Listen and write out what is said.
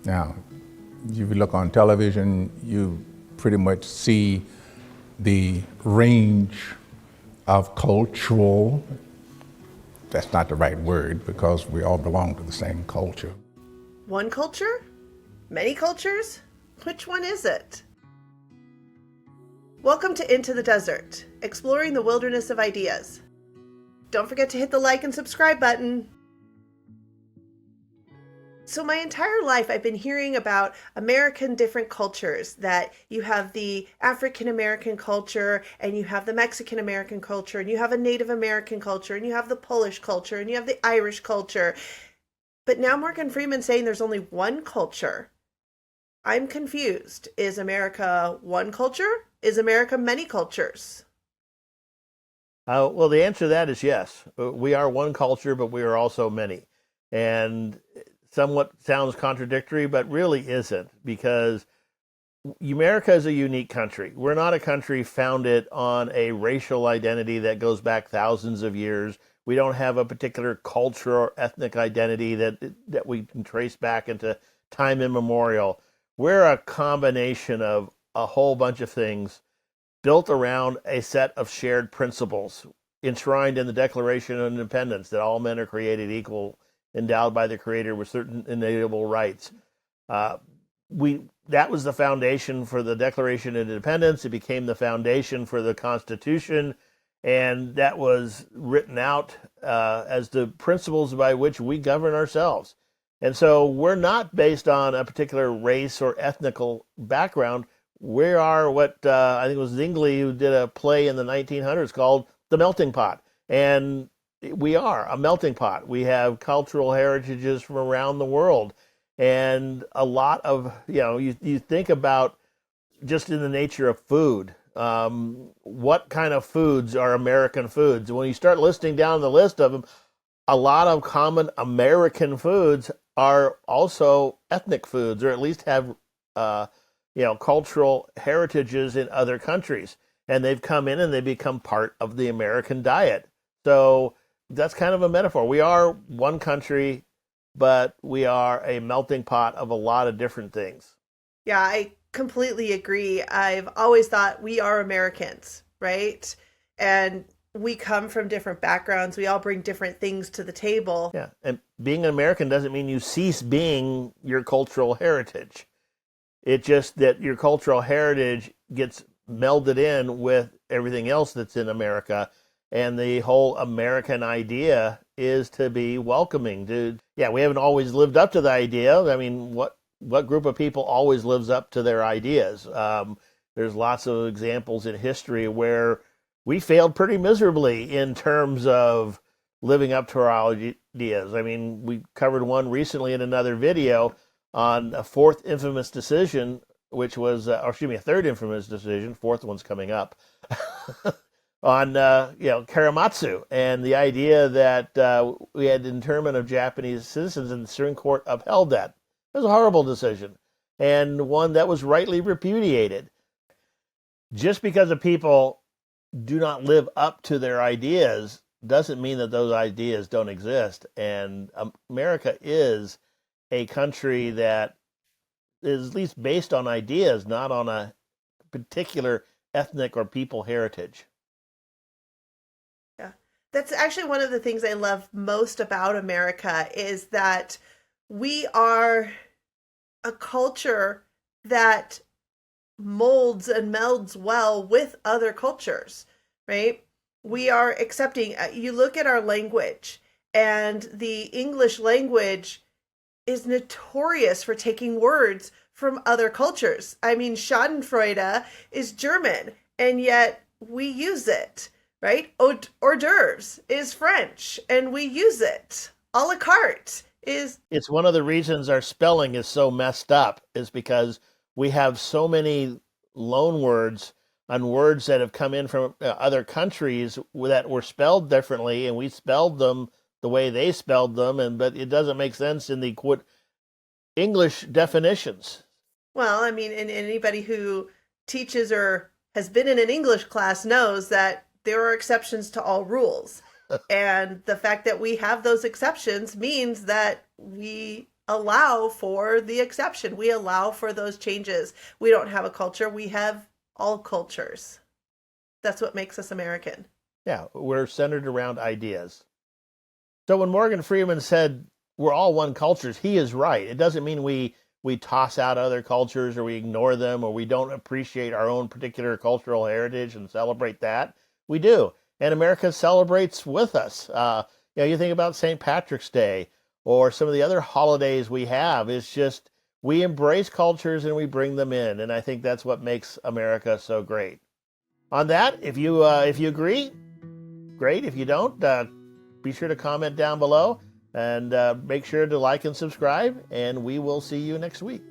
Now, if you look on television, you pretty much see the range of cultural, that's not the right word because we all belong to the same culture. One culture? Many cultures? Which one is it? Welcome to Into the Desert, exploring the wilderness of ideas. Don't forget to hit the like and subscribe button. So my entire life I've been hearing about American different cultures, that you have the African American culture and you have the Mexican American culture and you have a Native American culture and you have the Polish culture and you have the Irish culture. But now Morgan Freeman's saying there's only one culture. I'm confused. Is America one culture? Is America many cultures? Well, the answer to that is yes. We are one culture, but we are also many. And somewhat sounds contradictory, but really isn't, because America is a unique country. We're not a country founded on a racial identity that goes back thousands of years. We don't have a particular culture or ethnic identity that we can trace back into time immemorial. We're a combination of a whole bunch of things built around a set of shared principles enshrined in the Declaration of Independence, that all men are created equal, endowed by the Creator with certain inalienable rights. That was the foundation for the Declaration of Independence. It became the foundation for the Constitution, and that was written out as the principles by which we govern ourselves. And so we're not based on a particular race or ethnical background. We are what I think it was Zwingli who did a play in the 1900s called The Melting Pot. And we are a melting pot. We have cultural heritages from around the world. And a lot of, you think about just in the nature of food, what kind of foods are American foods? When you start listing down the list of them, a lot of common American foods are also ethnic foods, or at least have cultural heritages in other countries, and they've come in and they become part of the American diet. So that's kind of a metaphor. We are one country, but we are a melting pot of a lot of different things. Yeah, I completely agree. I've always thought we are Americans, right? And we come from different backgrounds. We all bring different things to the table. Yeah, and being an American doesn't mean you cease being your cultural heritage. It's just that your cultural heritage gets melded in with everything else that's in America. And the whole American idea is to be welcoming. We haven't always lived up to the idea. I mean, what group of people always lives up to their ideas? There's lots of examples in history where we failed pretty miserably in terms of living up to our ideas. I mean, we covered one recently in another video on a fourth infamous decision, which was, a third infamous decision, fourth one's coming up, on, Karematsu, and the idea that we had internment of Japanese citizens, and the Supreme Court upheld that. It was a horrible decision, and one that was rightly repudiated. Just because the people do not live up to their ideas doesn't mean that those ideas don't exist. And America is a country that is at least based on ideas, not on a particular ethnic or people heritage. Yeah, that's actually one of the things I love most about America, is that we are a culture that molds and melds well with other cultures, right? We are accepting. You look at our language, and the English language is notorious for taking words from other cultures. I mean, Schadenfreude is German, and yet we use it, right? Hors d'oeuvres is French, and we use it. A la carte is... It's one of the reasons our spelling is so messed up, is because we have so many loan words on words that have come in from other countries that were spelled differently, and we spelled them the way they spelled them, but it doesn't make sense in the English definitions. Well, I mean, and anybody who teaches or has been in an English class knows that there are exceptions to all rules. And the fact that we have those exceptions means that we allow for the exception. We allow for those changes. We don't have a culture. We have all cultures. That's what makes us American. Yeah, we're centered around ideas. So when Morgan Freeman said we're all one culture, he is right. It doesn't mean we toss out other cultures or we ignore them or we don't appreciate our own particular cultural heritage and celebrate that. We do. And America celebrates with us. You think about St. Patrick's Day or some of the other holidays we have. It's just we embrace cultures and we bring them in. And I think that's what makes America so great. On that, if you agree, great. If you don't, be sure to comment down below and make sure to like and subscribe. And we will see you next week.